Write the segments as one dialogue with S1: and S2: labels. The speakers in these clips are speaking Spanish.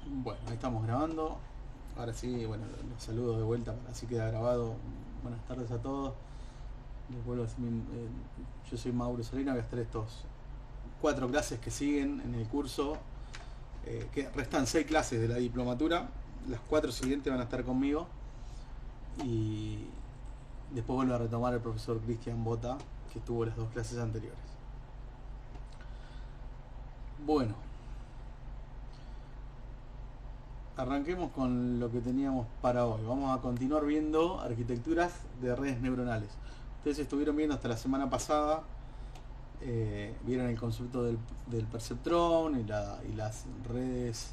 S1: Bueno, ahí estamos grabando. Ahora sí, bueno, los saludo de vuelta para así queda grabado. Buenas tardes a todos. Les vuelvo a decir, yo soy Mauro Solina, voy a estar estos 4 clases que siguen en el curso. Que restan 6 clases de la diplomatura. Las 4 siguientes van a estar conmigo. Y después vuelvo a retomar el profesor Cristian Bota, que tuvo las 2 clases anteriores. Bueno, arranquemos con lo que teníamos para hoy. Vamos a continuar viendo arquitecturas de redes neuronales. Ustedes estuvieron viendo hasta la semana pasada, vieron el concepto del perceptrón y las redes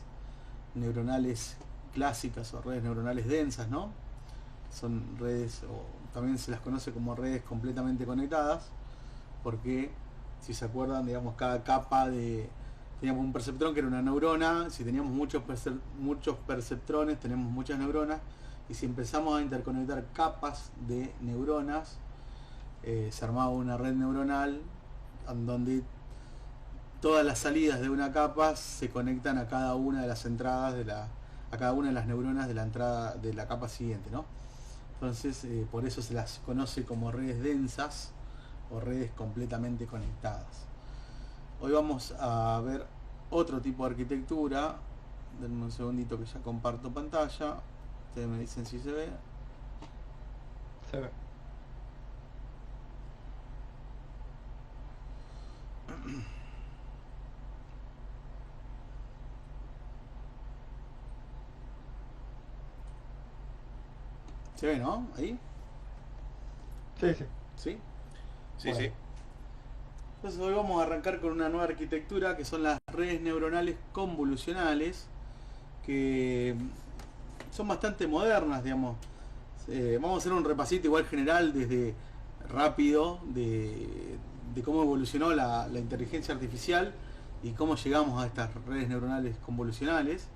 S1: neuronales clásicas o redes neuronales densas, ¿no? Son redes, o también se las conoce como redes completamente conectadas, porque si se acuerdan, digamos, cada capa de... Teníamos un perceptrón que era una neurona, si teníamos muchos perceptrones, tenemos muchas neuronas, y si empezamos a interconectar capas de neuronas, se armaba una red neuronal en donde todas las salidas de una capa se conectan a cada una de las entradas a cada una de las neuronas de la entrada de la capa siguiente, ¿no? Entonces, por eso se las conoce como redes densas o redes completamente conectadas. Hoy vamos a ver otro tipo de arquitectura. Denme un segundito que ya comparto pantalla. Ustedes me dicen si se ve.
S2: Se ve.
S1: ¿Se ve, no? ¿Ahí?
S2: Sí, sí.
S1: ¿Sí?
S3: Sí,
S1: Bueno.
S3: sí.
S1: Entonces hoy vamos a arrancar con una nueva arquitectura que son las redes neuronales convolucionales, que son bastante modernas, digamos. Vamos a hacer un repasito igual general desde rápido de cómo evolucionó la inteligencia artificial y cómo llegamos a estas redes neuronales convolucionales.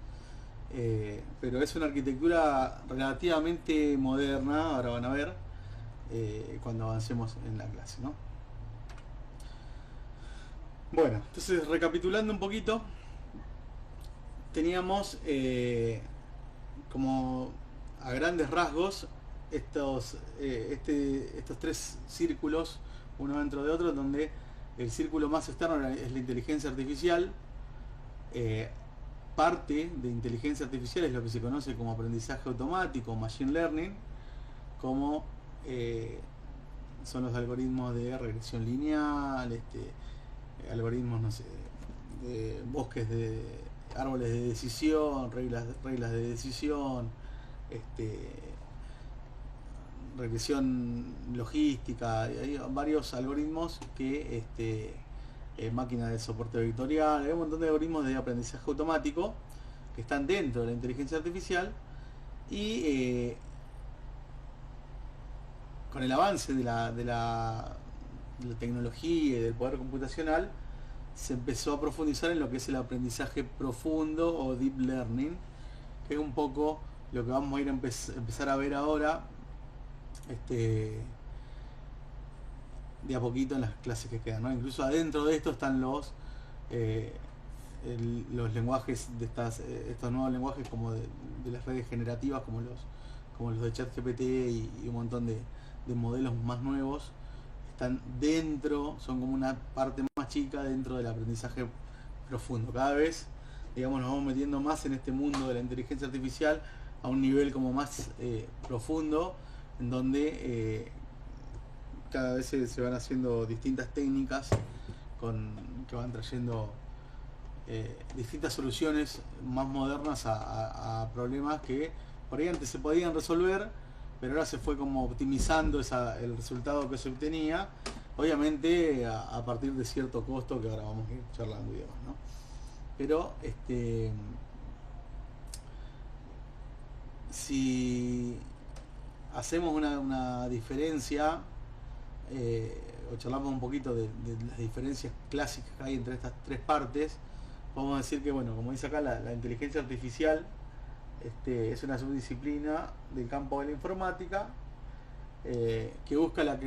S1: Pero es una arquitectura relativamente moderna, ahora van a ver cuando avancemos en la clase, ¿no? Bueno, entonces recapitulando un poquito, teníamos como a grandes rasgos estos 3 círculos, uno dentro de otro, donde el círculo más externo es la inteligencia artificial. eh, Parte de inteligencia artificial es lo que se conoce como aprendizaje automático, machine learning, como son los algoritmos de regresión lineal, algoritmos, no sé, de bosques de árboles de decisión, reglas de decisión, este, regresión logística. Hay varios algoritmos que máquinas de soporte vectorial, hay un montón de algoritmos de aprendizaje automático que están dentro de la inteligencia artificial. Y con el avance de la tecnología y del poder computacional, se empezó a profundizar en lo que es el aprendizaje profundo o deep learning, que es un poco lo que vamos a ir a empezar a ver ahora, de a poquito en las clases que quedan, ¿no? Incluso adentro de esto están eh, los lenguajes de estos nuevos lenguajes como de las redes generativas, como los de ChatGPT y un montón de modelos más nuevos. Están dentro, son como una parte más chica dentro del aprendizaje profundo. Cada vez, digamos, nos vamos metiendo más en este mundo de la inteligencia artificial a un nivel como más profundo, en donde cada vez se van haciendo distintas técnicas que van trayendo distintas soluciones más modernas a problemas que por ahí antes se podían resolver, pero ahora se fue como optimizando el resultado que se obtenía, obviamente a partir de cierto costo que ahora vamos a ir charlando y demás, ¿no? Pero si hacemos una diferencia, o charlamos un poquito de las diferencias clásicas que hay entre estas 3 partes, vamos a decir que, bueno, como dice acá, la inteligencia artificial es una subdisciplina del campo de la informática, que busca la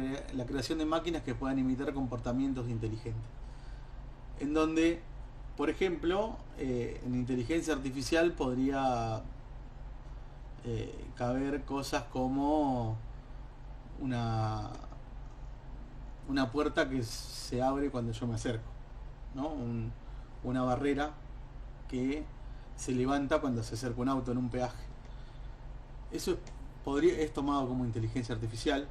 S1: creación de máquinas que puedan imitar comportamientos inteligentes, en donde por ejemplo, en inteligencia artificial podría caber cosas como una puerta que se abre cuando yo me acerco, ¿no? Una barrera que se levanta cuando se acerca un auto en un peaje. Eso es tomado como inteligencia artificial.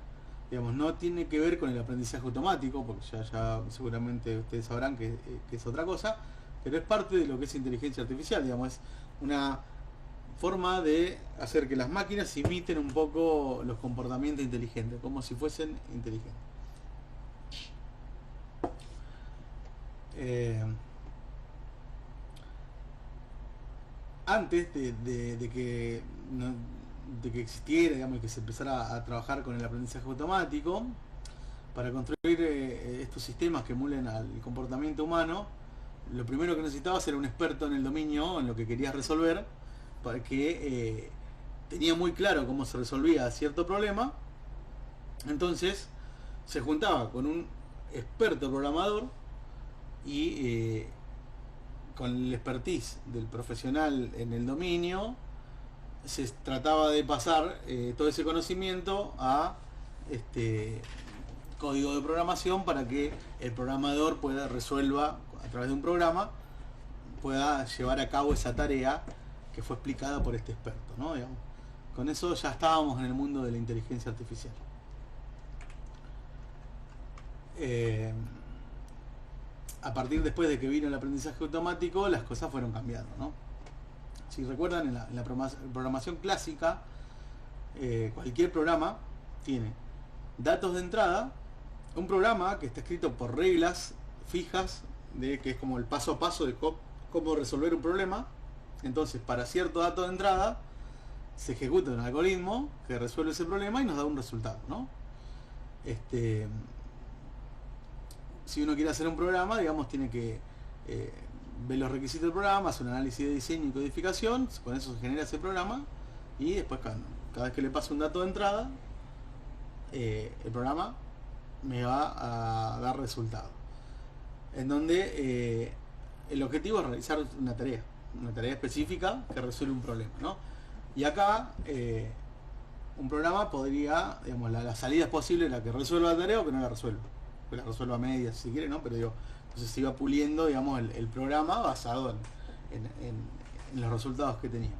S1: Digamos, no tiene que ver con el aprendizaje automático, porque ya seguramente ustedes sabrán que es otra cosa, pero es parte de lo que es inteligencia artificial. Digamos, es una forma de hacer que las máquinas imiten un poco los comportamientos inteligentes, como si fuesen inteligentes. Antes de que existiera, digamos, que se empezara a trabajar con el aprendizaje automático, para construir estos sistemas que emulen al comportamiento humano, lo primero que necesitabas era un experto en el dominio, en lo que querías resolver, para que tenía muy claro cómo se resolvía cierto problema. Entonces se juntaba con un experto programador y con el expertise del profesional en el dominio se trataba de pasar todo ese conocimiento a código de programación para que el programador resuelva a través de un programa, pueda llevar a cabo esa tarea que fue explicada por este experto, ¿no? Digamos, con eso ya estábamos en el mundo de la inteligencia artificial. A partir después de que vino el aprendizaje automático, las cosas fueron cambiando, ¿no? Si recuerdan, en la programación clásica, cualquier programa tiene datos de entrada, un programa que está escrito por reglas fijas, que es como el paso a paso de cómo resolver un problema. Entonces, para cierto dato de entrada, se ejecuta un algoritmo que resuelve ese problema y nos da un resultado, ¿no? Si uno quiere hacer un programa, digamos, tiene que ver los requisitos del programa, hacer un análisis de diseño y codificación, con eso se genera ese programa, y después cada vez que le pase un dato de entrada, el programa me va a dar resultado. En donde el objetivo es realizar una tarea específica que resuelve un problema, ¿no? Y acá un programa podría, digamos, la salida es posible, la que resuelva la tarea o que no la resuelva. Que la resuelva a medias si quiere, ¿no? Pero digo, entonces se iba puliendo, digamos, el programa basado en los resultados que tenía.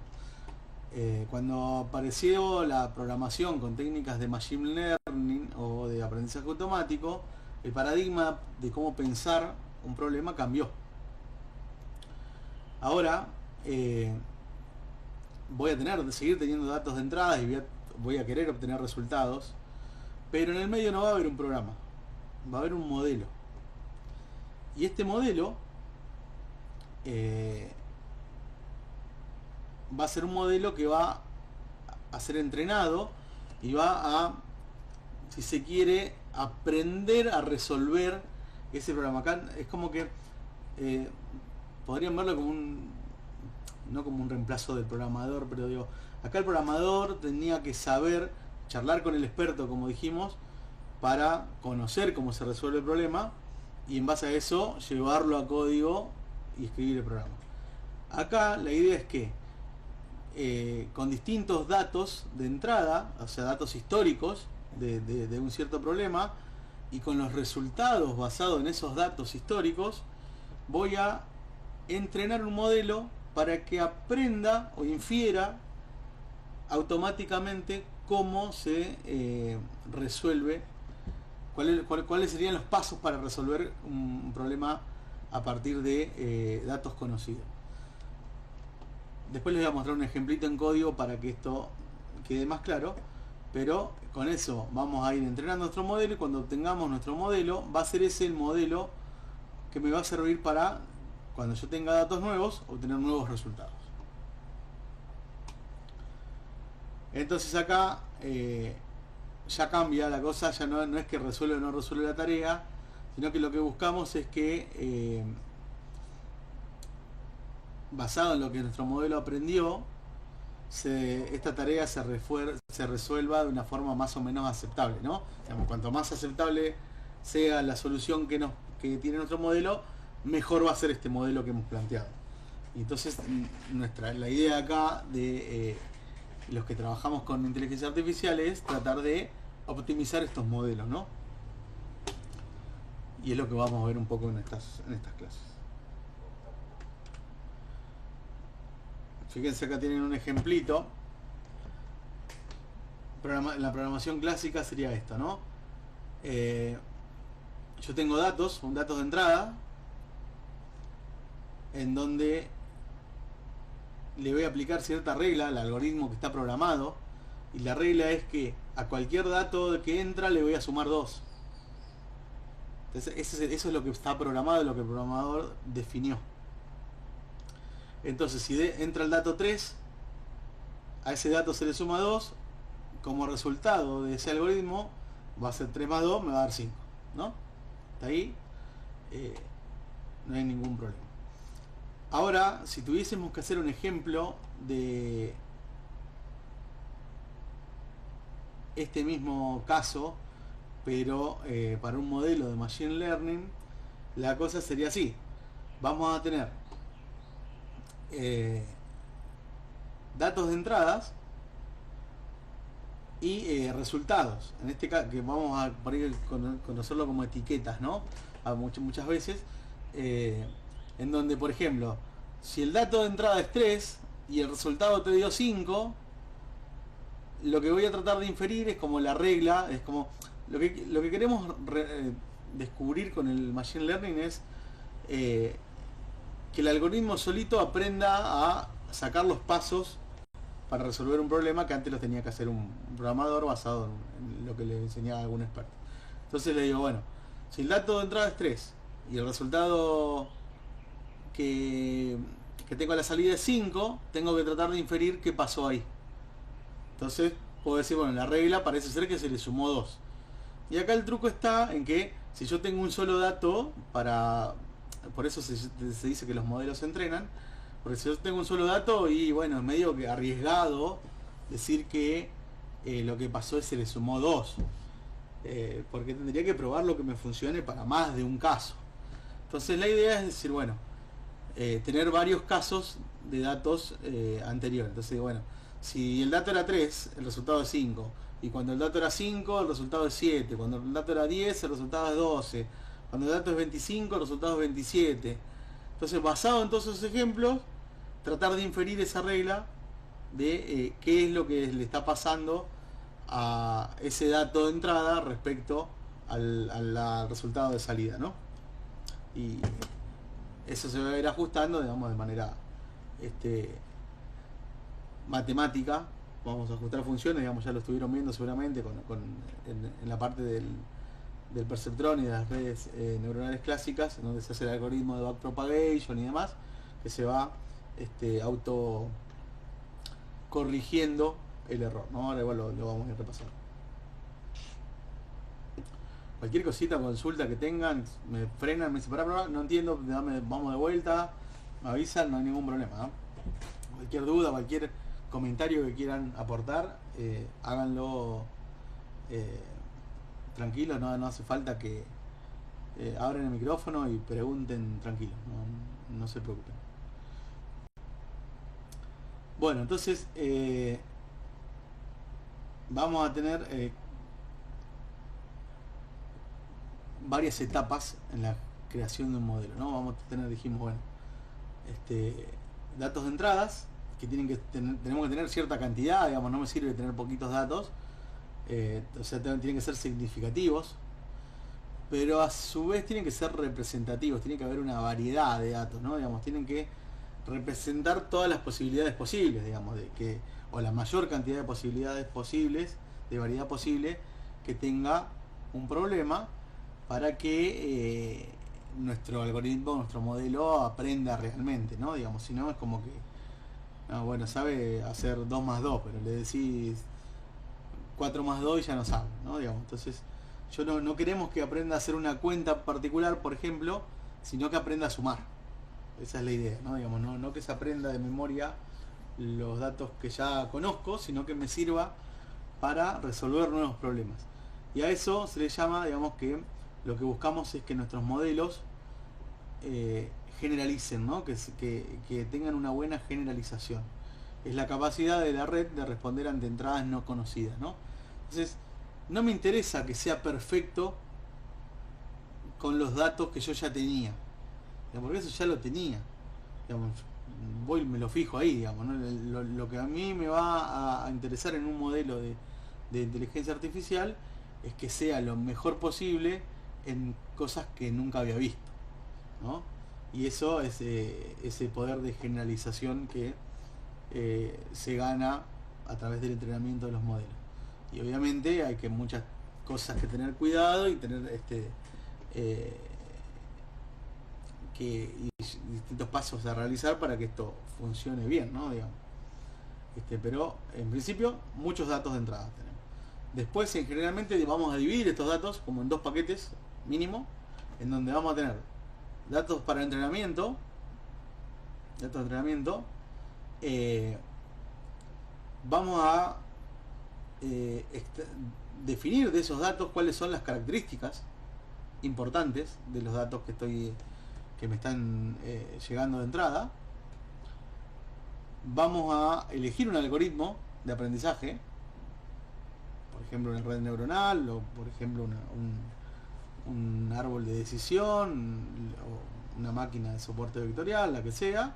S1: Cuando apareció la programación con técnicas de machine learning o de aprendizaje automático, el paradigma de cómo pensar un problema cambió. Ahora voy a seguir teniendo datos de entrada y voy a querer obtener resultados, pero en el medio no va a haber un programa, va a haber un modelo. Y este modelo va a ser un modelo que va a ser entrenado y va a, si se quiere, aprender a resolver ese programa. Acá es como que podrían verlo como no como un reemplazo del programador, pero digo, acá el programador tenía que saber charlar con el experto, como dijimos, para conocer cómo se resuelve el problema y en base a eso llevarlo a código y escribir el programa. Acá la idea es que con distintos datos de entrada, o sea, datos históricos de un cierto problema, y con los resultados basados en esos datos históricos, voy a entrenar un modelo para que aprenda o infiera automáticamente cómo se resuelve, cuáles serían los pasos para resolver un problema a partir de datos conocidos. Después les voy a mostrar un ejemplito en código para que esto quede más claro, pero con eso vamos a ir entrenando nuestro modelo, y cuando obtengamos nuestro modelo, va a ser ese el modelo que me va a servir para, cuando yo tenga datos nuevos, obtener nuevos resultados. Entonces acá ya cambia la cosa, ya no es que resuelve o no resuelve la tarea, sino que lo que buscamos es que basado en lo que nuestro modelo aprendió, esta tarea se resuelva de una forma más o menos aceptable, ¿no? Digamos, cuanto más aceptable sea la solución que tiene nuestro modelo, mejor va a ser este modelo que hemos planteado. Y entonces la idea acá de los que trabajamos con inteligencia artificial es tratar de optimizar estos modelos, ¿no? Y es lo que vamos a ver un poco en estas clases. Fíjense, acá tienen un ejemplito. La programación clásica sería esto, ¿no? Yo tengo datos de entrada, en donde le voy a aplicar cierta regla al algoritmo que está programado, y la regla es que a cualquier dato que entra le voy a sumar 2. Entonces eso es lo que está programado, lo que el programador definió. Entonces si entra el dato 3, a ese dato se le suma 2, como resultado de ese algoritmo va a ser 3 más 2, me va a dar 5, ¿no? Hasta ahí no hay ningún problema. Ahora, si tuviésemos que hacer un ejemplo de este mismo caso, pero para un modelo de Machine Learning, la cosa sería así. Vamos a tener datos de entradas y resultados. En este caso, que vamos a conocerlo como etiquetas, ¿no? Muchas veces, en donde, por ejemplo, si el dato de entrada es 3 y el resultado te dio 5, lo que voy a tratar de inferir es como la regla, es como lo que queremos descubrir con el Machine Learning es que el algoritmo solito aprenda a sacar los pasos para resolver un problema que antes lo tenía que hacer un programador basado en lo que le enseñaba algún experto. Entonces le digo, bueno, si el dato de entrada es 3 y el resultado que tengo a la salida es 5, tengo que tratar de inferir qué pasó ahí. Entonces puedo decir, bueno, la regla parece ser que se le sumó 2. Y acá el truco está en que si yo tengo un solo dato, por eso se dice que los modelos se entrenan, porque si yo tengo un solo dato, y bueno, es medio que arriesgado decir que lo que pasó es que se le sumó 2, porque tendría que probar lo que me funcione para más de un caso. Entonces la idea es decir, bueno, tener varios casos de datos anteriores. Entonces, bueno, si el dato era 3, el resultado es 5. Y cuando el dato era 5, el resultado es 7. Cuando el dato era 10, el resultado es 12. Cuando el dato es 25, el resultado es 27. Entonces, basado en todos esos ejemplos, tratar de inferir esa regla de qué es lo que le está pasando a ese dato de entrada respecto al resultado de salida, ¿no? Y eso se va a ir ajustando, digamos, de manera matemática. Vamos a ajustar funciones, digamos, ya lo estuvieron viendo seguramente en la parte del perceptrón y de las redes neuronales clásicas, donde se hace el algoritmo de backpropagation y demás, que se va auto corrigiendo el error, ¿no? Ahora igual lo vamos a ir repasando. Cualquier cosita, consulta que tengan, me frenan, me dicen, pará, no entiendo, vamos de vuelta, me avisan, no hay ningún problema, ¿no? Cualquier duda, cualquier comentario que quieran aportar, háganlo tranquilos, no hace falta que abran el micrófono y pregunten tranquilos, no se preocupen. Bueno, entonces vamos a tener varias etapas en la creación de un modelo, ¿no? Vamos a tener, dijimos, bueno, datos de entradas, que tenemos que tener cierta cantidad, digamos, no me sirve tener poquitos datos, o sea, tienen que ser significativos, pero a su vez tienen que ser representativos, tiene que haber una variedad de datos, ¿no? Digamos, tienen que representar todas las posibilidades posibles, digamos, o la mayor cantidad de posibilidades posibles, de variedad posible, que tenga un problema para que nuestro algoritmo, nuestro modelo aprenda realmente, ¿no? Digamos, si no es como que bueno, sabe hacer 2 más 2, pero le decís 4 más 2 y ya no sabe, ¿no? Digamos, entonces no queremos que aprenda a hacer una cuenta particular, por ejemplo, sino que aprenda a sumar. Esa es la idea, ¿no? Digamos, no que se aprenda de memoria los datos que ya conozco, sino que me sirva para resolver nuevos problemas. Y a eso se le llama, digamos, que lo que buscamos es que nuestros modelos generalicen, ¿no? Que tengan una buena generalización. Es la capacidad de la red de responder ante entradas no conocidas, ¿no? Entonces, no me interesa que sea perfecto con los datos que yo ya tenía, porque eso ya lo tenía, digamos, voy me lo fijo ahí, digamos, ¿no? Lo que a mí me va a interesar en un modelo de inteligencia artificial es que sea lo mejor posible en cosas que nunca había visto, ¿no? Y eso es ese poder de generalización que se gana a través del entrenamiento de los modelos. Y obviamente hay que muchas cosas que tener cuidado y tener y distintos pasos a realizar para que esto funcione bien, ¿no? Digamos. Pero en principio muchos datos de entrada tenemos. Después generalmente vamos a dividir estos datos como en dos paquetes mínimo, en donde vamos a tener datos para entrenamiento, vamos a definir de esos datos cuáles son las características importantes de los datos que me están llegando de entrada. Vamos a elegir un algoritmo de aprendizaje, por ejemplo una red neuronal, o por ejemplo un árbol de decisión, o una máquina de soporte vectorial, la que sea,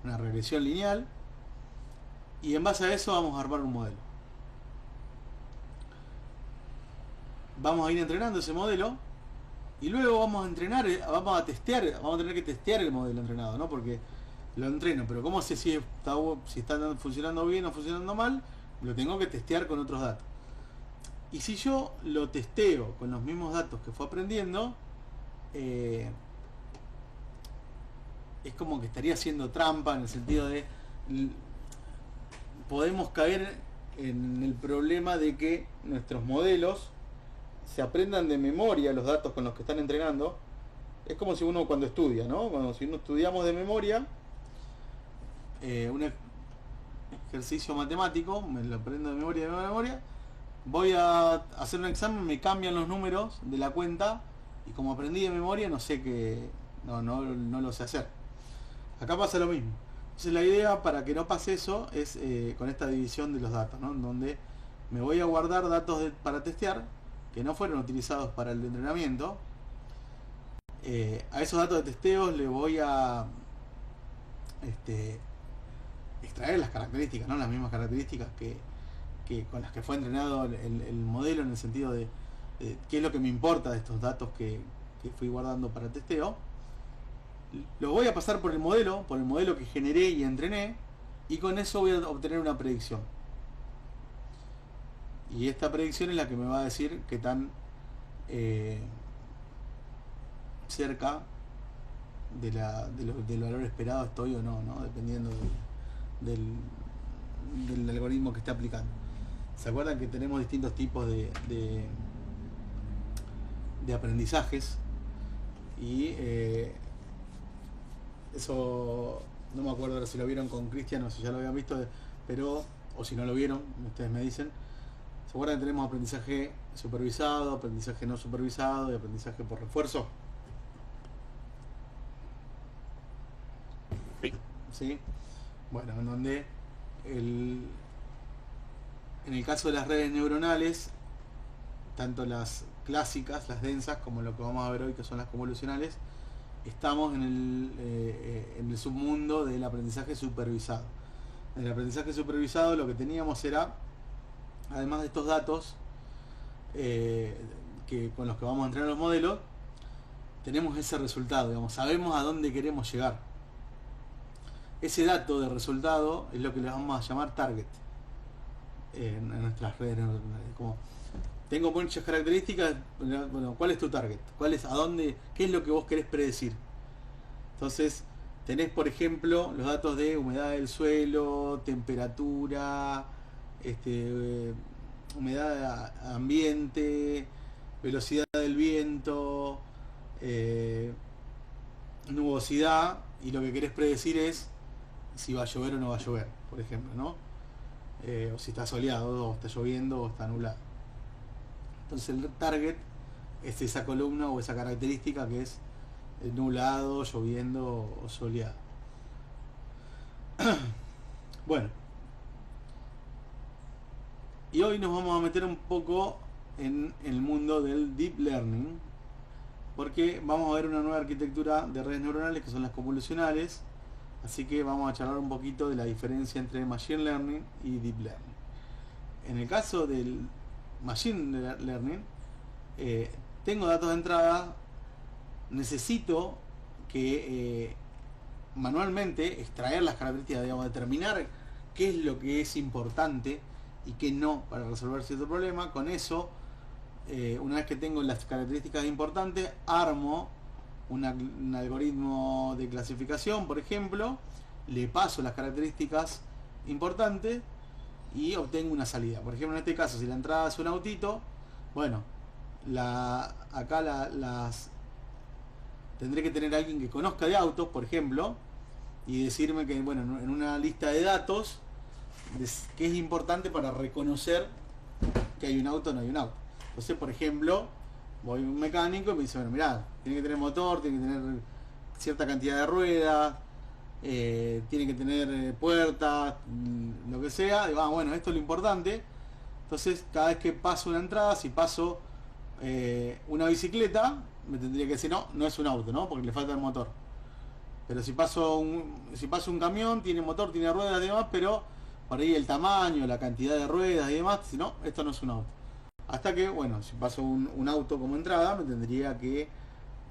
S1: una regresión lineal, y en base a eso vamos a armar un modelo. Vamos a ir entrenando ese modelo y luego vamos a entrenar, vamos a tener que testear el modelo entrenado, ¿no? Porque lo entreno, pero ¿cómo sé si está funcionando bien o funcionando mal? Lo tengo que testear con otros datos. Y si yo lo testeo con los mismos datos que fue aprendiendo, es como que estaría haciendo trampa, en el sentido de podemos caer en el problema de que nuestros modelos se aprendan de memoria los datos con los que están entrenando. Es como si uno cuando estudia, ¿no? Si uno estudiamos de memoria un ejercicio matemático, me lo aprendo de memoria, voy a hacer un examen, me cambian los números de la cuenta y como aprendí de memoria no sé no lo sé hacer. Acá pasa lo mismo. Entonces la idea para que no pase eso es con esta división de los datos, ¿no? En donde me voy a guardar datos para testear que no fueron utilizados para el entrenamiento. A esos datos de testeos le voy a extraer las características, ¿no? Las mismas características que con las que fue entrenado el modelo, en el sentido de qué es lo que me importa de estos datos que fui guardando para testeo. Lo voy a pasar por el modelo que generé y entrené, y con eso voy a obtener una predicción. Y esta predicción es la que me va a decir qué tan cerca del valor esperado estoy o no, dependiendo del algoritmo que esté aplicando. ¿Se acuerdan que tenemos distintos tipos de aprendizajes? Y eso no me acuerdo ahora si lo vieron con Cristian o si ya lo habían visto, pero o si no lo vieron, ustedes me dicen. ¿Se acuerdan que tenemos aprendizaje supervisado, aprendizaje no supervisado y aprendizaje por refuerzo? ¿Sí? Bueno, en donde en el caso de las redes neuronales, tanto las clásicas, las densas, como lo que vamos a ver hoy, que son las convolucionales, estamos en el submundo del aprendizaje supervisado. En el aprendizaje supervisado lo que teníamos era, además de estos datos con los que vamos a entrenar los modelos, tenemos ese resultado, digamos, sabemos a dónde queremos llegar. Ese dato de resultado es lo que le vamos a llamar target en nuestras redes neuronales. Como tengo muchas características, bueno, ¿cuál es tu target? ¿Qué es lo que vos querés predecir? Entonces, tenés, por ejemplo, los datos de humedad del suelo, temperatura, humedad ambiente, velocidad del viento, nubosidad, y lo que querés predecir es si va a llover o no va a llover, por ejemplo, ¿no? O si está soleado, o está lloviendo, o está nublado. Entonces el target es esa columna o esa característica que es nublado, lloviendo o soleado. Bueno, y hoy nos vamos a meter un poco en el mundo del Deep Learning, porque vamos a ver una nueva arquitectura de redes neuronales que son las convolucionales. Así que vamos a charlar un poquito de la diferencia entre Machine Learning y Deep Learning. En el caso del Machine Learning, tengo datos de entrada, necesito que manualmente extraer las características, digamos, determinar qué es lo que es importante y qué no para resolver cierto problema. Con eso, una vez que tengo las características importantes, armo un algoritmo de clasificación, por ejemplo, le paso las características importantes y obtengo una salida. Por ejemplo, en este caso, si la entrada es un autito, bueno, acá las tendré que tener a alguien que conozca de autos, por ejemplo, y decirme que, bueno, en una lista de datos, que es importante para reconocer que hay un auto o no hay un auto. Entonces, por ejemplo, voy a un mecánico y me dice, bueno, mirá, tiene que tener motor, tiene que tener cierta cantidad de ruedas, tiene que tener puertas, lo que sea. Digo, bueno, esto es lo importante. Entonces, cada vez que paso una entrada, si paso una bicicleta, me tendría que decir, no, no es un auto, ¿no? Porque le falta el motor. Pero si paso un camión, tiene motor, tiene ruedas y demás, pero por ahí el tamaño, la cantidad de ruedas y demás, si no, esto no es un auto. Hasta que, bueno, si paso un auto como entrada, me tendría que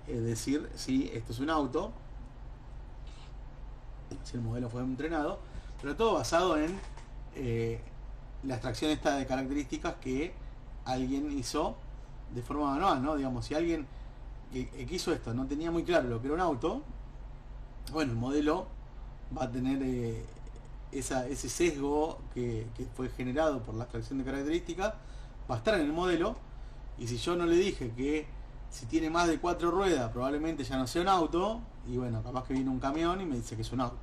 S1: decir si esto es un auto, si el modelo fue entrenado, pero todo basado en la extracción esta de características que alguien hizo de forma manual, ¿no? Digamos, si alguien que hizo esto no tenía muy claro lo que era un auto, bueno, el modelo va a tener ese sesgo que fue generado por la extracción de características, va a estar en el modelo, y si yo no le dije que si tiene más de 4 ruedas probablemente ya no sea un auto, y bueno, capaz que viene un camión y me dice que es un auto.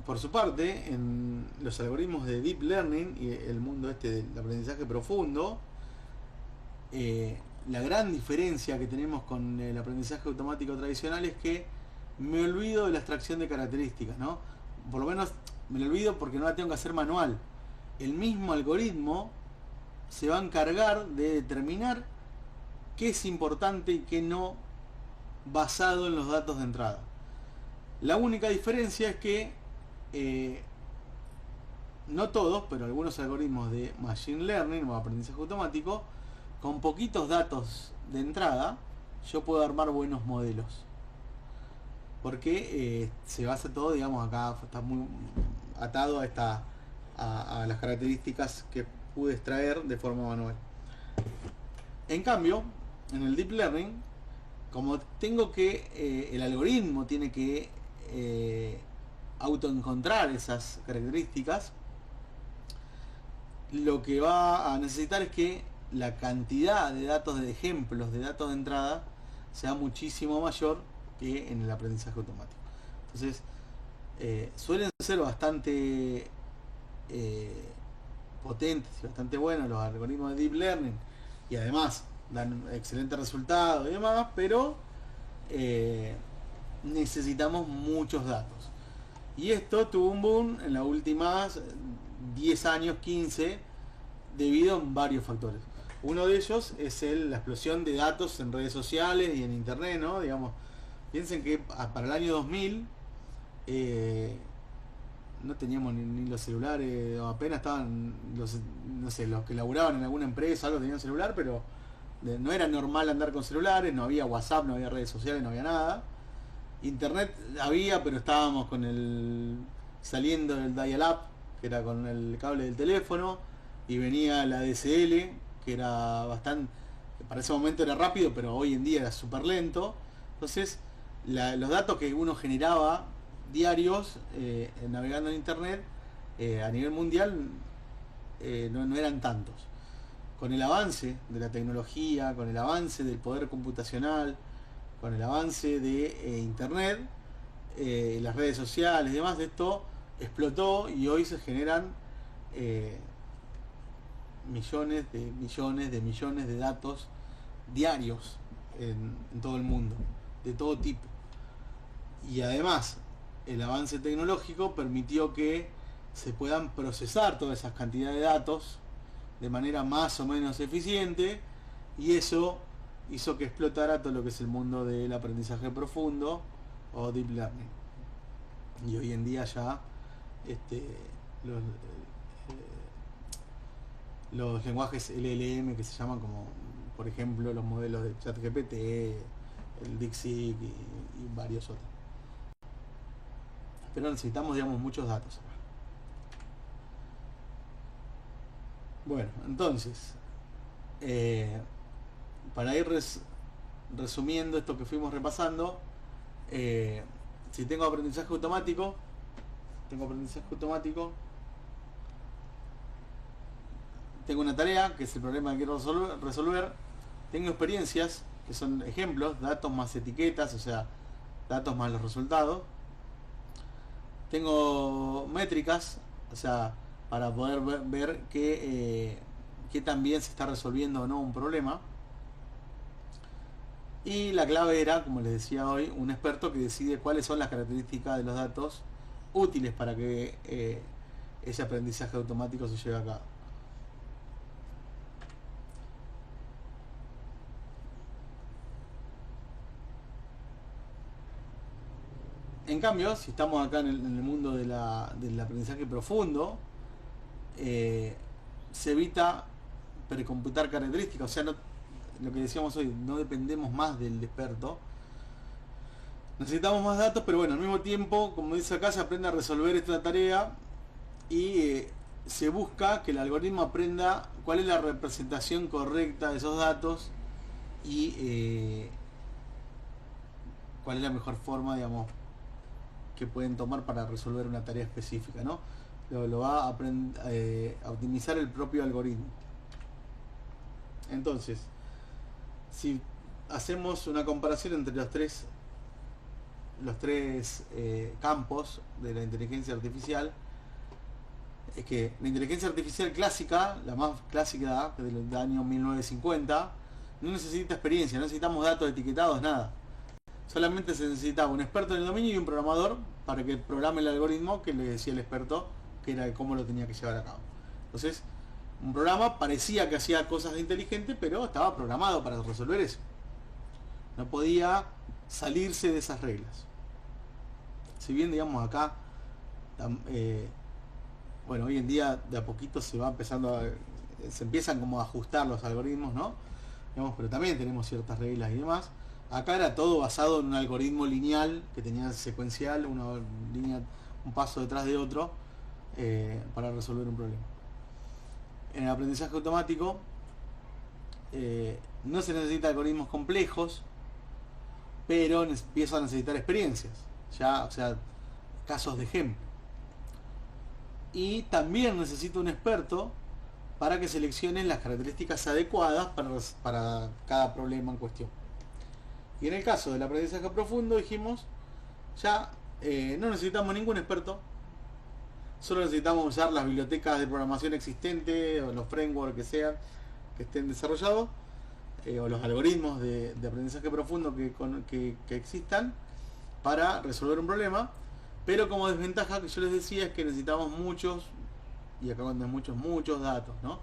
S1: Por su parte, en los algoritmos de Deep Learning y el mundo este del aprendizaje profundo, la gran diferencia que tenemos con el aprendizaje automático tradicional es que me olvido de la extracción de características, ¿no? Por lo menos me lo olvido porque no la tengo que hacer manual. El mismo algoritmo se va a encargar de determinar qué es importante y qué no, basado en los datos de entrada. La única diferencia es que no todos, pero algunos algoritmos de Machine Learning o aprendizaje automático, con poquitos datos de entrada, yo puedo armar buenos modelos. Porque se basa todo, digamos, acá está muy atado a las características que pude extraer de forma manual. En cambio, en el Deep Learning, como tengo que, el algoritmo tiene que autoencontrar esas características, lo que va a necesitar es que la cantidad de datos de ejemplos de datos de entrada sea muchísimo mayor que en el aprendizaje automático. Entonces, suelen ser bastante potentes y bastante buenos los algoritmos de Deep Learning, y además dan excelentes resultados y demás, pero necesitamos muchos datos. Y esto tuvo un boom en las últimas 10 años, 15, debido a varios factores. Uno de ellos es la explosión de datos en redes sociales y en internet, ¿no? Digamos, piensen que para el año 2000 no teníamos ni los celulares, o apenas estaban los que laburaban en alguna empresa, algo tenían celular, pero no era normal andar con celulares, no había WhatsApp, no había redes sociales, no había nada. Internet había, pero estábamos saliendo del dial-up, que era con el cable del teléfono, y venía la DSL, que era bastante, para ese momento era rápido, pero hoy en día era súper lento. Entonces, los datos que uno generaba diarios navegando en internet a nivel mundial no eran tantos. Con el avance de la tecnología, con el avance del poder computacional, con el avance de internet, las redes sociales y demás, esto explotó y hoy se generan millones de datos diarios en todo el mundo, de todo tipo. Y además, el avance tecnológico permitió que se puedan procesar todas esas cantidades de datos de manera más o menos eficiente, y eso hizo que explotara todo lo que es el mundo del aprendizaje profundo o deep learning. Y hoy en día ya los lenguajes LLM, que se llaman, como por ejemplo los modelos de ChatGPT, el DeepSeek y varios otros. Pero necesitamos, digamos, muchos datos acá. Bueno, entonces, para ir resumiendo esto que fuimos repasando, si tengo aprendizaje automático, tengo una tarea, que es el problema que quiero resolver, tengo experiencias, que son ejemplos, datos más etiquetas, o sea, datos más los resultados, tengo métricas, o sea, para poder ver que también se está resolviendo o no un problema. Y la clave era, como les decía hoy, un experto que decide cuáles son las características de los datos útiles para que ese aprendizaje automático se lleve a cabo. En cambio, si estamos acá en el mundo del aprendizaje profundo, se evita precomputar características, o sea, lo que decíamos hoy, no dependemos más del experto. Necesitamos más datos, pero bueno, al mismo tiempo, como dice acá, se aprende a resolver esta tarea y se busca que el algoritmo aprenda cuál es la representación correcta de esos datos y cuál es la mejor forma, digamos, que pueden tomar para resolver una tarea específica, ¿no? Lo va a optimizar el propio algoritmo. Entonces, si hacemos una comparación entre los tres campos de la inteligencia artificial, es que la inteligencia artificial clásica, la más clásica del año 1950, no necesita experiencia, no necesitamos datos etiquetados, nada. Solamente se necesitaba un experto en el dominio y un programador para que programe el algoritmo que le decía el experto que era cómo lo tenía que llevar a cabo. Entonces, un programa parecía que hacía cosas de inteligente, pero estaba programado para resolver eso. No podía salirse de esas reglas. Si bien, digamos, acá, bueno, hoy en día de a poquito se va empezando se empiezan como a ajustar los algoritmos, ¿no? Digamos, pero también tenemos ciertas reglas y demás. Acá era todo basado en un algoritmo lineal que tenía secuencial, una línea, un paso detrás de otro, para resolver un problema. En el aprendizaje automático no se necesitan algoritmos complejos, pero empieza a necesitar experiencias, ya, o sea, casos de ejemplo. Y también necesita un experto para que seleccione las características adecuadas para cada problema en cuestión. Y en el caso del aprendizaje profundo dijimos, ya no necesitamos ningún experto, solo necesitamos usar las bibliotecas de programación existentes o los frameworks que sean, que estén desarrollados, o los algoritmos de aprendizaje profundo que existan para resolver un problema. Pero como desventaja que yo les decía es que necesitamos muchos, y acá cuando es muchos datos, ¿no?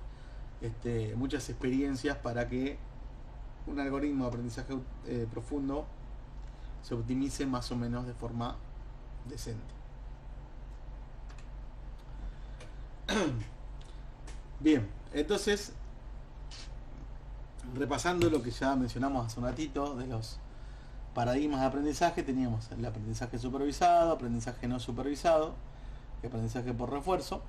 S1: Muchas experiencias para que un algoritmo de aprendizaje profundo se optimice más o menos de forma decente. Bien, entonces, repasando lo que ya mencionamos hace un ratito de los paradigmas de aprendizaje, teníamos el aprendizaje supervisado, aprendizaje no supervisado y aprendizaje por refuerzo,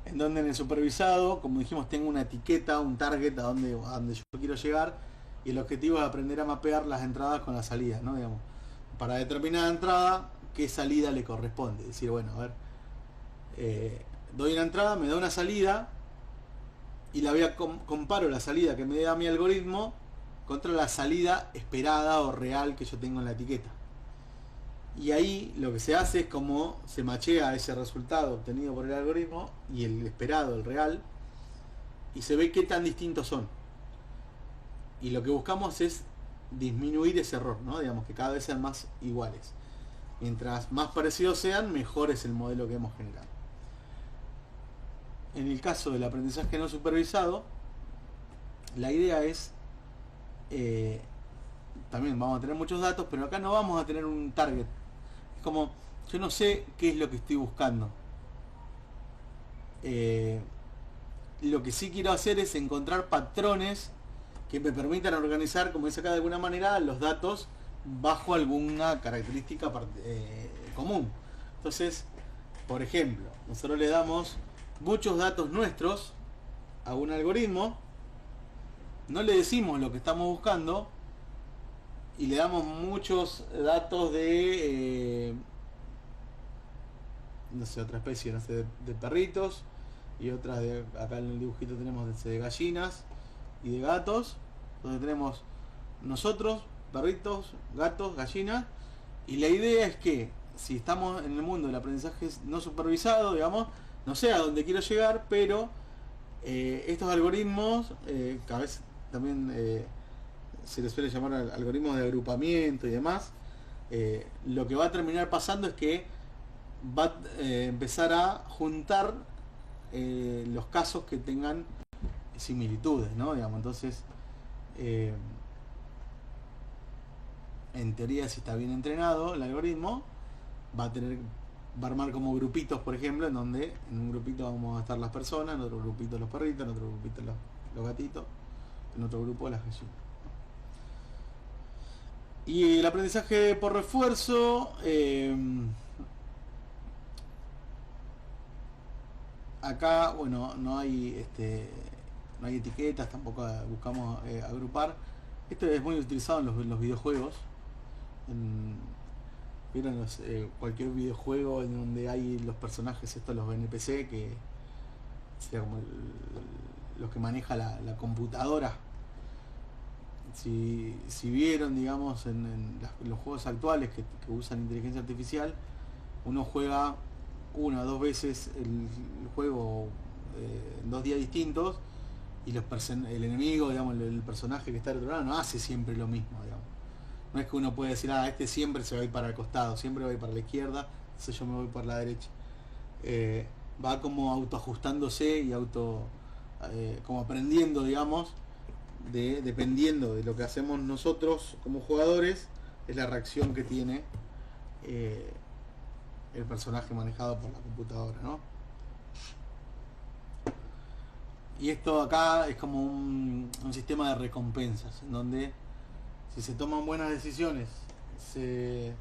S1: en donde en el supervisado, como dijimos, tengo una etiqueta, un target a donde yo quiero llegar, y el objetivo es aprender a mapear las entradas con las salidas, ¿no? Digamos, para determinada entrada, qué salida le corresponde. Es decir, bueno, a ver, doy una entrada, me da una salida, y comparo la salida que me da mi algoritmo contra la salida esperada o real que yo tengo en la etiqueta. Y ahí lo que se hace es como se machea ese resultado obtenido por el algoritmo y el esperado, el real, y se ve qué tan distintos son. y lo que buscamos es disminuir ese error, ¿no? Digamos que cada vez sean más iguales. Mientras más parecidos sean, mejor es el modelo que hemos generado. En el caso del aprendizaje no supervisado, la idea es, también vamos a tener muchos datos, pero acá no vamos a tener un target. Es como, yo no sé qué es lo que estoy buscando. Lo que sí quiero hacer es encontrar patrones que me permitan organizar, como dice acá, de alguna manera los datos bajo alguna característica común. Entonces, por ejemplo, nosotros le damos muchos datos nuestros a un algoritmo, no le decimos lo que estamos buscando y le damos muchos datos de no sé, otra especie, no sé, de perritos, y otras de, acá en el dibujito tenemos de gallinas y de gatos, donde tenemos nosotros, perritos, gatos, gallinas, y la idea es que si estamos en el mundo del aprendizaje no supervisado, digamos, no sé a dónde quiero llegar, pero estos algoritmos, que a veces también se les suele llamar algoritmos de agrupamiento y demás, lo que va a terminar pasando es que va a empezar a juntar los casos que tengan similitudes, ¿no? Digamos, entonces, en teoría, si está bien entrenado el algoritmo, va a armar como grupitos, por ejemplo, en donde en un grupito vamos a estar las personas, en otro grupito los perritos, en otro grupito los gatitos, en otro grupo las gallinas. Y el aprendizaje por refuerzo, acá, bueno, no hay etiquetas, tampoco buscamos agrupar. Esto es muy utilizado en los videojuegos. ¿Vieron cualquier videojuego en donde hay los personajes estos, los NPC, que sería como los que maneja la computadora? Si vieron, digamos, en los juegos actuales que usan inteligencia artificial, uno juega una o dos veces el juego en 2 días distintos, y el enemigo, digamos, el personaje que está al otro lado no hace siempre lo mismo, digamos. No es que uno puede decir, este siempre se va a ir para el costado, siempre va a ir para la izquierda, entonces yo me voy por la derecha. Va como autoajustándose y como aprendiendo, digamos, dependiendo de lo que hacemos nosotros como jugadores, es la reacción que tiene el personaje manejado por la computadora, ¿no? Y esto acá es como un sistema de recompensas, en donde si se toman buenas decisiones se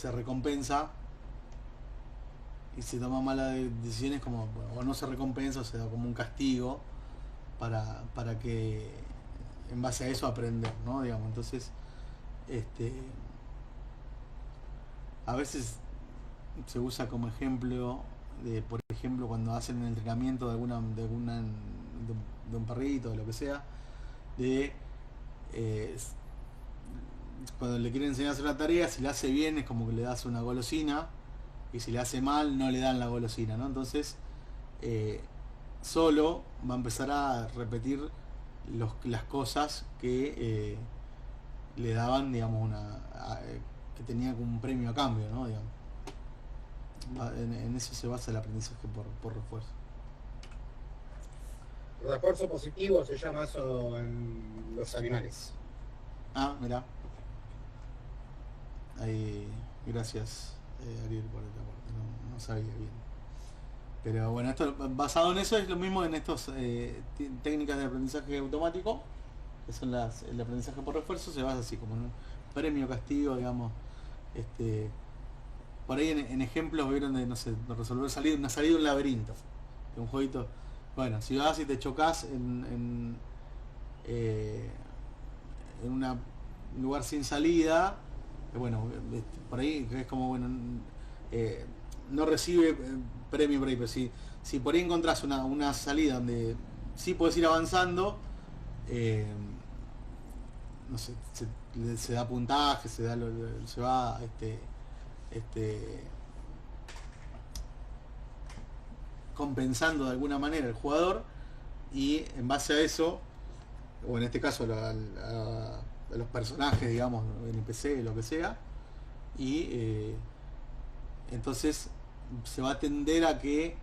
S1: recompensa, y si se toman malas decisiones, como, o no se recompensa, o se da como un castigo para que en base a eso aprender, ¿no? Digamos, entonces, a veces se usa como ejemplo por ejemplo, cuando hacen el entrenamiento de un perrito, de lo que sea, de cuando le quieren enseñar a hacer la tarea, si le hace bien es como que le das una golosina, y si le hace mal no le dan la golosina, ¿no? Entonces, solo va a empezar a repetir las cosas que le daban, digamos, que tenía como un premio a cambio, ¿no? Digamos. En eso se basa el aprendizaje por refuerzo.
S3: Refuerzo positivo se llama eso en los animales.
S1: Mirá. Ahí, gracias, Ariel, por el aporte. No sabía bien. Pero bueno, esto basado en eso es lo mismo en estas técnicas de aprendizaje automático, que son el aprendizaje por refuerzo. Se basa así como en un premio, castigo, digamos. Por ahí en ejemplos vieron de, no sé, resolver una salida de un laberinto, de un jueguito. Bueno, si vas y te chocas en un lugar sin salida, bueno, por ahí es como, bueno, no recibe premio por ahí, pero si por ahí encontrás una salida donde sí puedes ir avanzando, no sé, se da puntaje, se va compensando de alguna manera el jugador, y en base a eso o en este caso a los personajes, digamos, NPC, lo que sea, y entonces se va a tender a que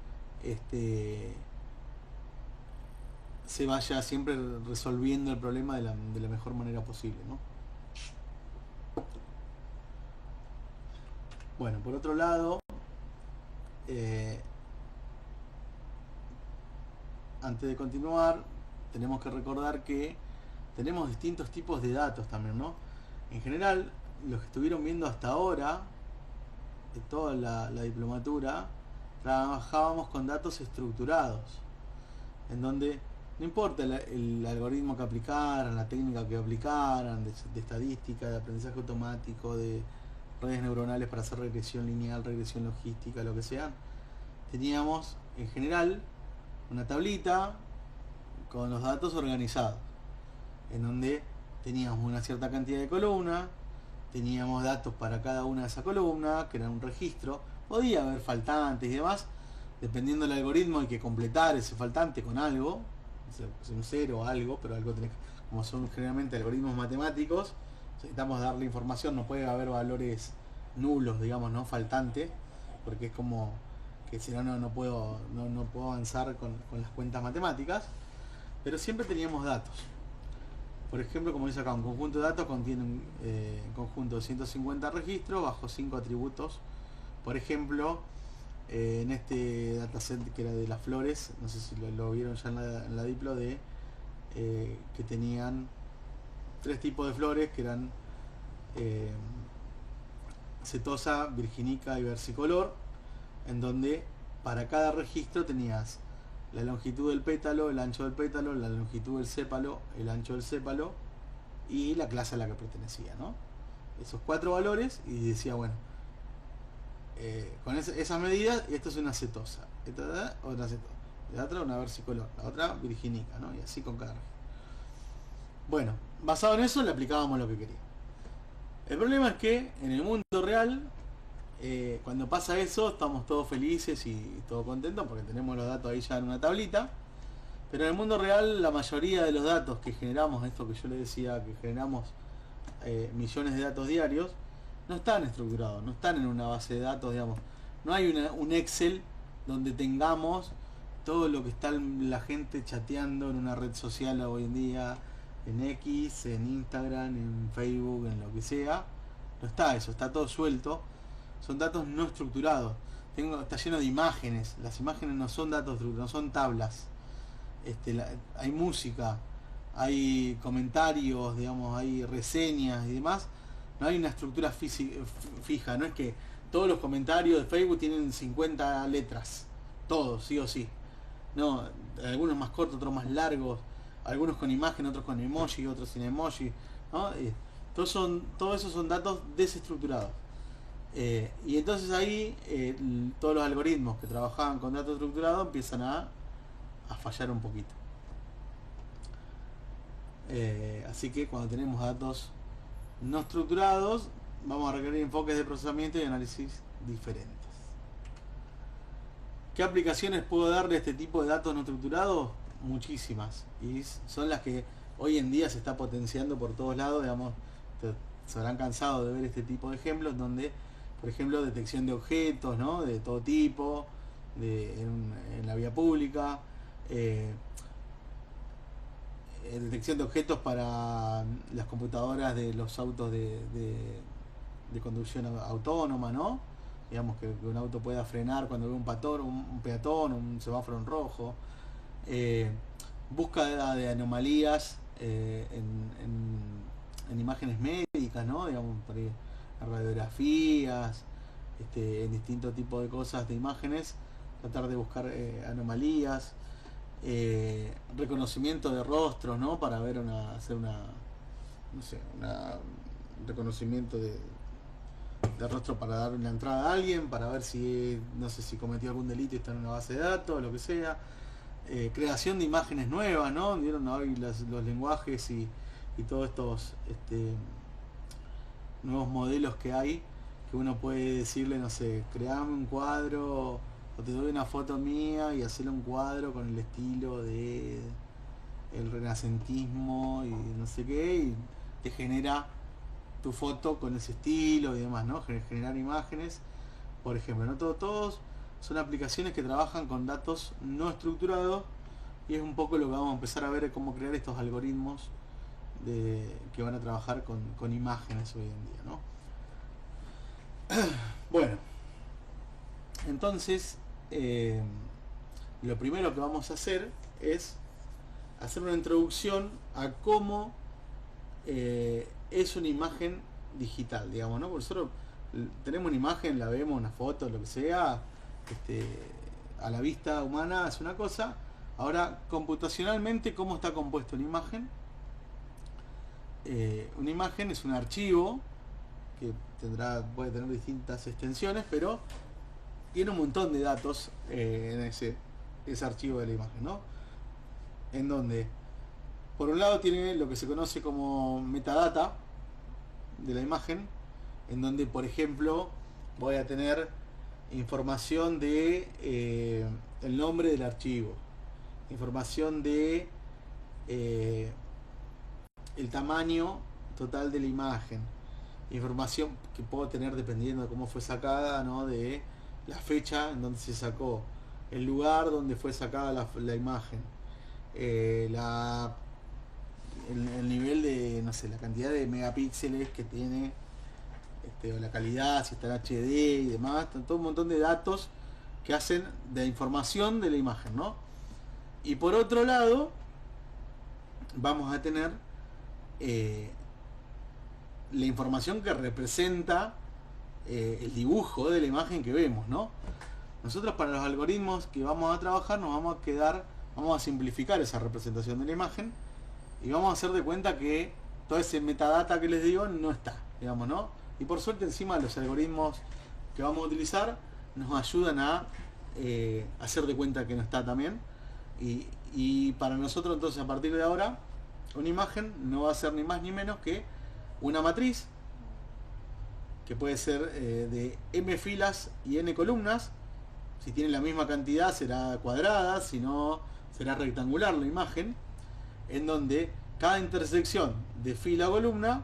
S1: se vaya siempre resolviendo el problema de la mejor manera posible, ¿no? Bueno, por otro lado, antes de continuar, tenemos que recordar que tenemos distintos tipos de datos también, ¿no? En general, los que estuvieron viendo hasta ahora, de toda la diplomatura, trabajábamos con datos estructurados, en donde no importa el algoritmo que aplicaran, la técnica que aplicaran, de estadística, de aprendizaje automático, de redes neuronales para hacer regresión lineal, regresión logística, lo que sea, teníamos en general una tablita con los datos organizados, en donde teníamos una cierta cantidad de columnas, teníamos datos para cada una de esas columnas, que era un registro, podía haber faltantes y demás, dependiendo del algoritmo hay que completar ese faltante con algo, un cero o algo, pero algo tenés, como son generalmente algoritmos matemáticos, necesitamos darle información, no puede haber valores nulos, digamos, no faltantes, porque es como que si no, no puedo avanzar con las cuentas matemáticas, pero siempre teníamos datos. Por ejemplo, como dice acá, un conjunto de datos contiene un conjunto de 150 registros bajo 5 atributos. Por ejemplo, en este dataset que era de las flores, no sé si lo vieron ya en la diplo, de que tenían 3 tipos de flores que eran setosa, virginica y versicolor, en donde para cada registro tenías la longitud del pétalo, el ancho del pétalo, la longitud del sépalo, el ancho del sépalo y la clase a la que pertenecía, ¿no? Esos 4 valores, y decía, bueno, con esas medidas, esto es una setosa, esta otra setosa, la otra una versicolor, la otra virginica, ¿no? Y así con cada registro. Bueno, basado en eso le aplicábamos lo que queríamos. El problema es que en el mundo real, cuando pasa eso, estamos todos felices y todos contentos porque tenemos los datos ahí ya en una tablita. Pero en el mundo real, la mayoría de los datos que generamos, esto que yo les decía, que generamos millones de datos diarios, no están estructurados, no están en una base de datos, digamos. No hay un Excel donde tengamos todo lo que está la gente chateando en una red social hoy en día, en X, en Instagram, en Facebook, en lo que sea. No está eso, está todo suelto. Son datos no estructurados. Está lleno de imágenes. Las imágenes no son datos estructurados, no son tablas. Hay música, hay comentarios, digamos, hay reseñas y demás. No hay una estructura fija. No es que todos los comentarios de Facebook tienen 50 letras. Todos, sí o sí. No, algunos más cortos, otros más largos. Algunos con imagen, otros con emoji, otros sin emoji, ¿no? Todo eso son datos desestructurados. Y entonces ahí todos los algoritmos que trabajaban con datos estructurados empiezan a fallar un poquito. Así que cuando tenemos datos no estructurados, vamos a requerir enfoques de procesamiento y análisis diferentes. ¿Qué aplicaciones puedo darle a este tipo de datos no estructurados? Muchísimas, y son las que hoy en día se está potenciando por todos lados, digamos. Se habrán cansado de ver este tipo de ejemplos donde, por ejemplo, detección de objetos, ¿no? De todo tipo, en la vía pública, detección de objetos para las computadoras de los autos de conducción autónoma, ¿no? Digamos que un auto pueda frenar cuando ve un peatón, un semáforo en rojo. Búsqueda de anomalías en imágenes médicas, ¿no? Digamos, por ahí, en radiografías, en distintos tipos de cosas de imágenes, tratar de buscar anomalías, reconocimiento de rostros, ¿no? Para ver hacer un reconocimiento de rostro para dar una entrada a alguien, para ver si, no sé, si cometió algún delito y está en una base de datos, lo que sea. Creación de imágenes nuevas, ¿no? Vieron hoy los lenguajes y todos estos nuevos modelos que hay, que uno puede decirle, no sé, creame un cuadro o te doy una foto mía y hacerle un cuadro con el estilo de el renacentismo y no sé qué, y te genera tu foto con ese estilo y demás, ¿no? Generar imágenes, por ejemplo, ¿no? Todos son aplicaciones que trabajan con datos no estructurados, y es un poco lo que vamos a empezar a ver, cómo crear estos algoritmos que van a trabajar con imágenes hoy en día, ¿no? Bueno, entonces lo primero que vamos a hacer es hacer una introducción a cómo es una imagen digital, digamos, ¿no? Porque nosotros tenemos una imagen, la vemos, una foto, lo que sea, a la vista humana es una cosa. Ahora, computacionalmente, ¿cómo está compuesta una imagen? Una imagen es un archivo que puede tener distintas extensiones, pero tiene un montón de datos en ese archivo de la imagen, ¿no? En donde, por un lado, tiene lo que se conoce como metadata de la imagen, en donde, por ejemplo, voy a tener información de el nombre del archivo, información de el tamaño total de la imagen, información que puedo tener dependiendo de cómo fue sacada, ¿no? De la fecha en donde se sacó, el lugar donde fue sacada la imagen, el nivel de, no sé, la cantidad de megapíxeles que tiene, o la calidad, si está en HD y demás, todo un montón de datos que hacen de información de la imagen, ¿no? Y por otro lado, vamos a tener la información que representa el dibujo de la imagen que vemos, ¿no? Nosotros, para los algoritmos que vamos a trabajar, vamos a simplificar esa representación de la imagen y vamos a hacer de cuenta que todo ese metadata que les digo no está, digamos, ¿no? Y por suerte, encima, los algoritmos que vamos a utilizar nos ayudan a hacer de cuenta que no está también. Y para nosotros, entonces, a partir de ahora, una imagen no va a ser ni más ni menos que una matriz que puede ser de m filas y n columnas. Si tiene la misma cantidad será cuadrada, si no será rectangular la imagen, en donde cada intersección de fila o columna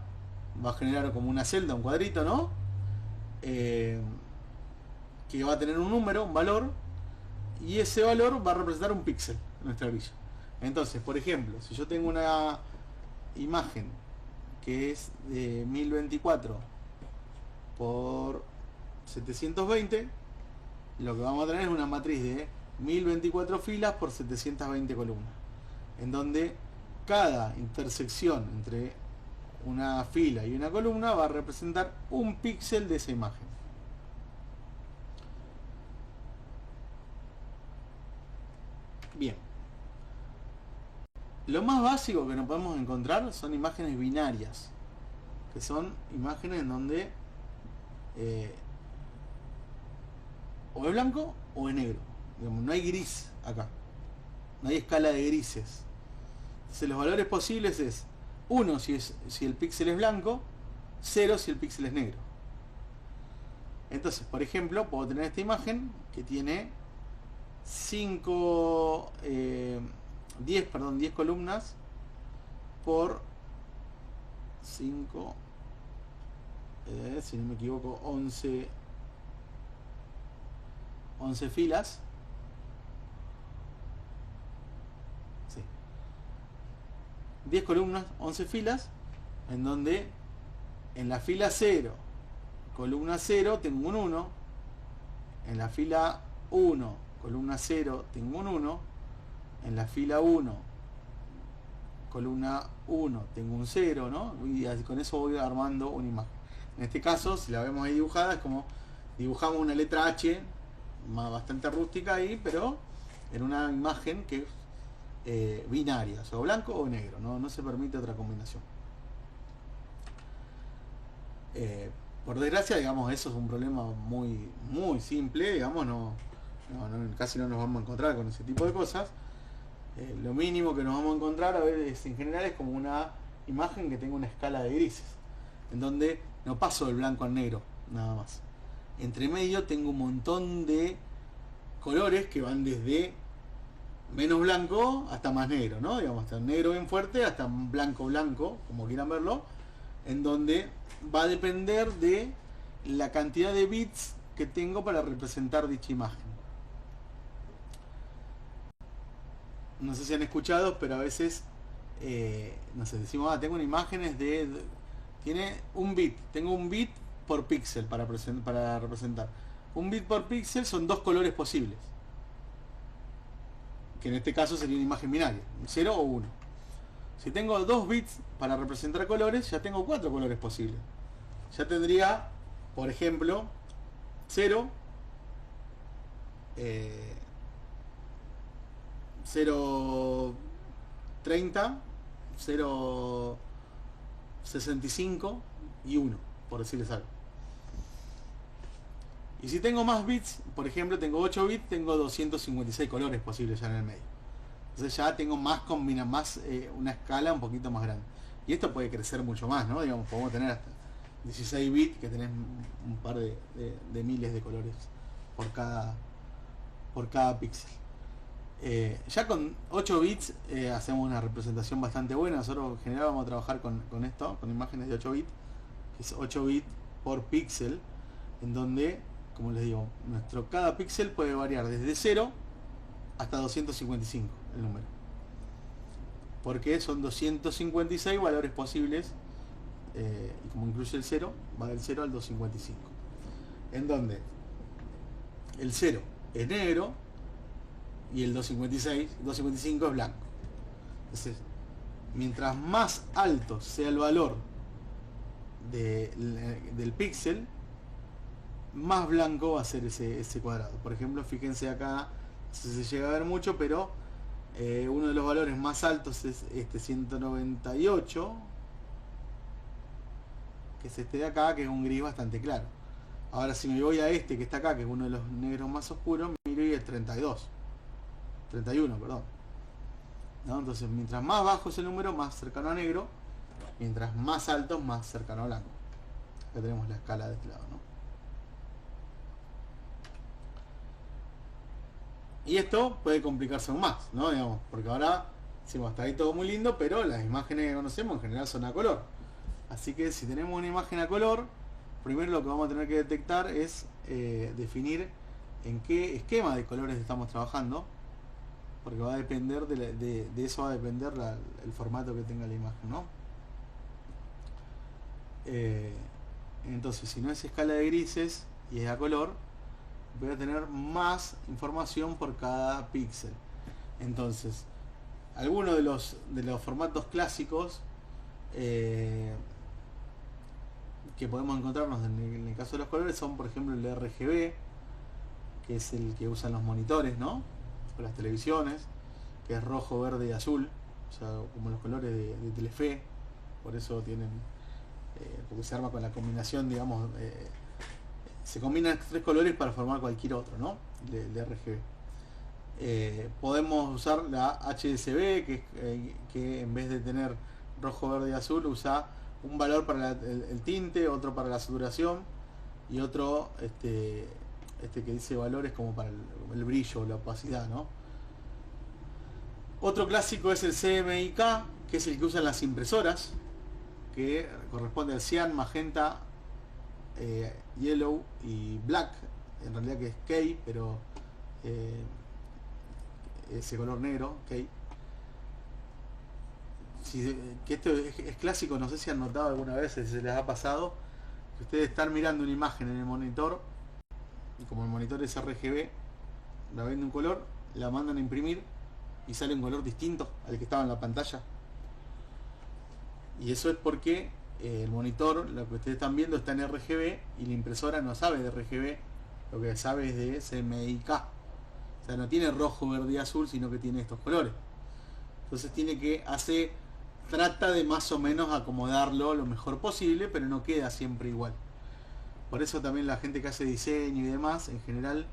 S1: va a generar como una celda, un cuadrito, ¿no? Que va a tener un número, un valor, y ese valor va a representar un píxel en nuestra grilla. Entonces, por ejemplo, si yo tengo una imagen que es de 1024 por 720, lo que vamos a tener es una matriz de 1024 filas por 720 columnas, en donde cada intersección entre una fila y una columna va a representar un píxel de esa imagen. Bien. Lo más básico que nos podemos encontrar son imágenes binarias, que son imágenes en donde o es blanco o es negro. Digamos, no hay gris acá, no hay escala de grises. Entonces, los valores posibles es 1 si el píxel es blanco, 0 si el píxel es negro. Entonces, por ejemplo, puedo tener esta imagen que tiene 10 columnas por 5, si no me equivoco, 11 filas. Sí. 10 columnas, 11 filas, en donde en la fila 0, columna 0, tengo un 1, en la fila 1, columna 0, tengo un 1, en la fila 1, columna 1, tengo un 0, ¿no? Y con eso voy armando una imagen. En este caso, si la vemos ahí dibujada, es como dibujamos una letra H, bastante rústica ahí, pero en una imagen que es binaria, o sea, blanco o negro, no se permite otra combinación. Por desgracia, digamos, eso es un problema muy, muy simple, digamos, casi no nos vamos a encontrar con ese tipo de cosas. Lo mínimo que nos vamos a encontrar a veces en general es como una imagen que tenga una escala de grises, en donde no paso del blanco al negro, nada más. Entre medio tengo un montón de colores que van desde menos blanco hasta más negro, ¿no? Digamos, hasta negro bien fuerte hasta blanco blanco, como quieran verlo, en donde va a depender de la cantidad de bits que tengo para representar dicha imagen. No sé si han escuchado, pero a veces, no sé, decimos, tengo una imágenes tiene un bit, tengo un bit por píxel para representar. Un bit por píxel son dos colores posibles, que en este caso sería una imagen binaria, 0 o 1. Si tengo 2 bits para representar colores, ya tengo 4 colores posibles. Ya tendría, por ejemplo, 0, 0.30, 0.65 y 1, por decirles algo. Y si tengo más bits, por ejemplo, tengo 8 bits, tengo 256 colores posibles ya en el medio. Entonces ya tengo más una escala un poquito más grande. Y esto puede crecer mucho más, ¿no? Digamos, podemos tener hasta 16 bits, que tenés un par de miles de colores por cada píxel. Ya con 8 bits hacemos una representación bastante buena. Nosotros en general vamos a trabajar con esto, con imágenes de 8 bits, que es 8 bits por píxel, en donde, como les digo, cada píxel puede variar desde 0 hasta 255 el número, porque son 256 valores posibles, y como incluye el 0, va del 0 al 255, en donde el 0 es negro y el 255 es blanco. Entonces, mientras más alto sea el valor del píxel, más blanco va a ser ese cuadrado. Por ejemplo, fíjense acá, se llega a ver mucho, pero uno de los valores más altos es este 198, que es este de acá, que es un gris bastante claro. Ahora si me voy a este que está acá, que es uno de los negros más oscuros, miro y es 31, perdón, ¿no? Entonces, mientras más bajo es el número, más cercano a negro; mientras más alto, más cercano a blanco. Acá tenemos la escala de este lado, ¿no? Y esto puede complicarse aún más, ¿no? Digamos, porque ahora decimos, está ahí todo muy lindo, pero las imágenes que conocemos en general son a color. Así que si tenemos una imagen a color, primero lo que vamos a tener que detectar es definir en qué esquema de colores estamos trabajando, porque va a depender de eso, va a depender el formato que tenga la imagen, ¿no? Entonces, si no es escala de grises y es a color, voy a tener más información por cada píxel. Entonces, algunos de los formatos clásicos que podemos encontrarnos en el caso de los colores son, por ejemplo, el RGB, que es el que usan los monitores, ¿no? O las televisiones, que es rojo, verde y azul, o sea, como los colores de Telefe. Por eso tienen, porque se arma con la combinación, digamos, se combinan estos tres colores para formar cualquier otro, ¿no? De RGB. Podemos usar la HSB, que en vez de tener rojo, verde y azul, usa un valor para el tinte, otro para la saturación y otro que dice valores como para el brillo o la opacidad, ¿no? Otro clásico es el CMYK, que es el que usan las impresoras, que corresponde al cian, magenta, yellow y black, en realidad que es key, pero ese color negro, key. Que esto es clásico, no sé si han notado alguna vez, si se les ha pasado, que ustedes están mirando una imagen en el monitor, y como el monitor es RGB, la ven de un color, la mandan a imprimir y sale un color distinto al que estaba en la pantalla. Y eso es porque el monitor, lo que ustedes están viendo, está en RGB y la impresora no sabe de RGB, lo que sabe es de CMYK. O sea, no tiene rojo, verde y azul, sino que tiene estos colores. Entonces trata de más o menos acomodarlo lo mejor posible, pero no queda siempre igual. Por eso también la gente que hace diseño y demás, en general,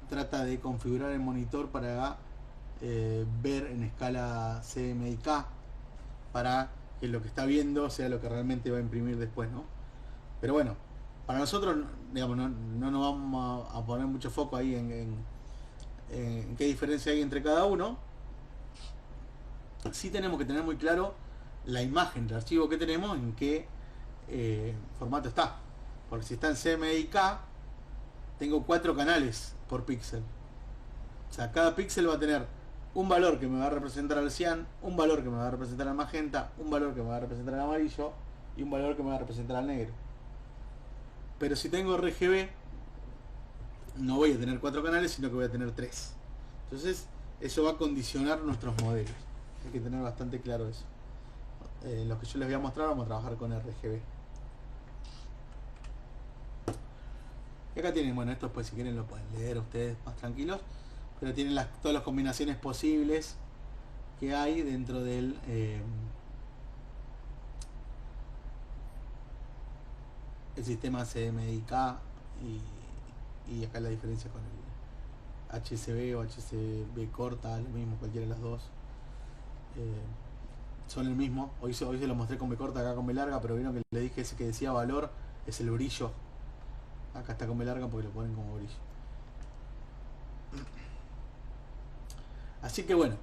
S1: trata de configurar el monitor para ver en escala CMYK, para que lo que está viendo sea lo que realmente va a imprimir después, ¿no? Pero bueno, para nosotros, digamos, no nos vamos a poner mucho foco ahí en qué diferencia hay entre cada uno. Sí tenemos que tener muy claro la imagen del archivo que tenemos, en qué formato está. Porque si está en CMYK, tengo 4 canales por píxel. O sea, cada píxel va a tener un valor que me va a representar al cian, un valor que me va a representar al magenta, un valor que me va a representar al amarillo y un valor que me va a representar al negro. Pero si tengo RGB, no voy a tener 4 canales, sino que voy a tener 3. Entonces, eso va a condicionar nuestros modelos. Hay que tener bastante claro eso. Los que yo les voy a mostrar, vamos a trabajar con RGB. Y acá tienen, bueno, esto pues si quieren lo pueden leer ustedes más tranquilos, pero tienen todas las combinaciones posibles que hay dentro del el sistema CMYK, y acá la diferencia con el HSB o HSB corta, lo mismo, cualquiera de las dos. Son el mismo. Hoy se lo mostré con B corta, acá con B larga, pero vieron que le dije ese que decía valor es el brillo. Acá está con B larga porque lo ponen como brillo. Así que bueno,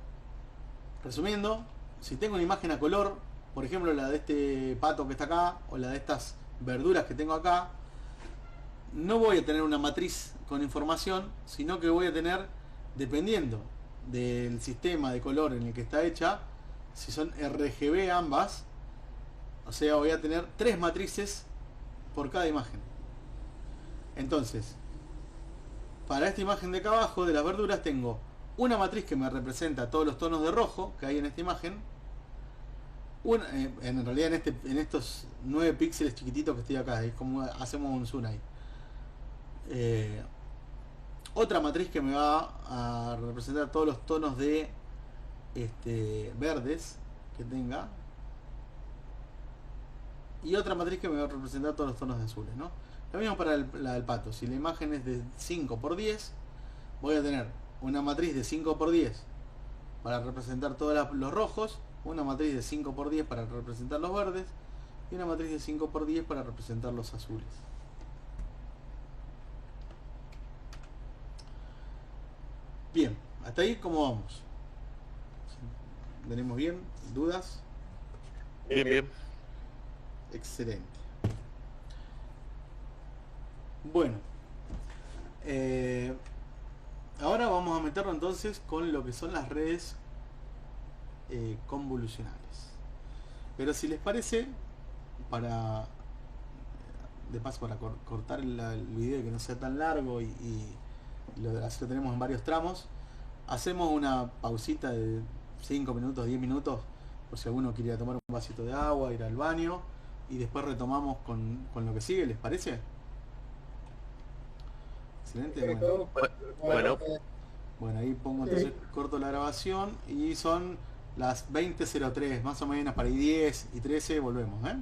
S1: resumiendo, si tengo una imagen a color, por ejemplo la de este pato que está acá, o la de estas verduras que tengo acá, no voy a tener una matriz con información, sino que voy a tener, dependiendo del sistema de color en el que está hecha, si son RGB ambas, o sea, voy a tener 3 matrices por cada imagen. Entonces, para esta imagen de acá abajo de las verduras tengo una matriz que me representa todos los tonos de rojo que hay en esta imagen. En realidad en estos 9 píxeles chiquititos que estoy acá, es como hacemos un zoom ahí. Otra matriz que me va a representar todos los tonos de verdes que tenga. Y otra matriz que me va a representar todos los tonos de azules, ¿no? Lo mismo para la del pato. Si la imagen es de 5×10, voy a tener una matriz de 5×10 para representar todos los rojos, una matriz de 5×10 para representar los verdes y una matriz de 5×10 para representar los azules. Bien, hasta ahí ¿cómo vamos? ¿Venimos bien? ¿Dudas?
S4: Bien, bien.
S1: Excelente. Bueno, ahora vamos a meterlo entonces con lo que son las redes convolucionales. Pero si les parece, de paso para cortar el video y que no sea tan largo y así lo tenemos en varios tramos, hacemos una pausita de 5 minutos, 10 minutos, por si alguno quiere tomar un vasito de agua, ir al baño, y después retomamos con lo que sigue, ¿les parece? Excelente.
S4: Bueno.
S1: Bueno, ahí pongo entonces, corto la grabación y son las 20:03, más o menos, para ir 10 y 13 volvemos, ¿eh?